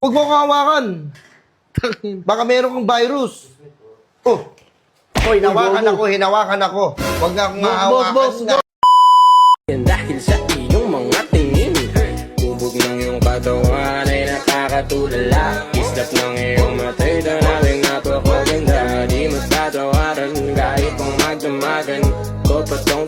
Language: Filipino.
Huwag mo kong hawakan. Baka meron kang virus. Oh. Oh, hinawakan ako. Huwag na akong hawakan. Dahil sa iyong mga tingin, bubog ng iyong katawan ay nakakatulala. Islap ng iyong matay, danaling napakaganda. Di matatawaran kahit kung magdamagan ko patong